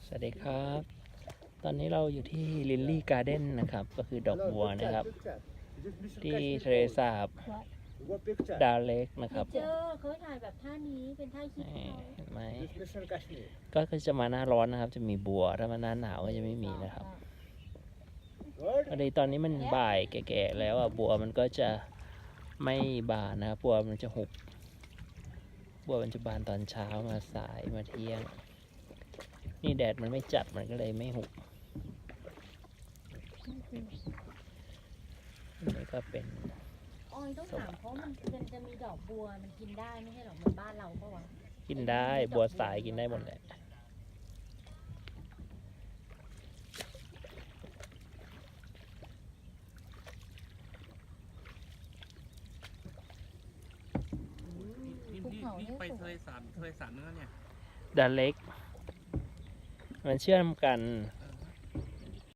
สวัสดีครับ ตอนนี้เราอยู่ที่ลิลลี่การ์เด้นนะครับ ก็คือดอกบัวนะครับ ที่ทะเลสาบดาเล็กนะครับ เจอเขาถ่ายแบบท่านี้เป็นท่าคิด นี่ เขา เห็นไหมก็จะมาหน้าร้อนนะครับ จะมีบัว ถ้ามาหน้าหนาวก็จะไม่มีนะครับพอดีตอนนี้มันบ่ายแก่ๆแล้วอ่ะ บัวมันก็จะไม่บานนะครับบัวมันจะหุบ บัวมันจะบานตอนเช้ามาสายมาเที่ยง นี่แดดมันไม่จัดมันก็เลยไม่หุบนี่ก็เป็น ออยต้องถามเพราะมันจะมีดอกบัวมันกินได้ไม่ใช่หรอเหมือนบ้านเราปะวะ กินได้บัวสายกินได้หมดแหละนี่ไปทะเลสาบนั่นเนี่ย ดาเล็ก มันเชื่อมกัน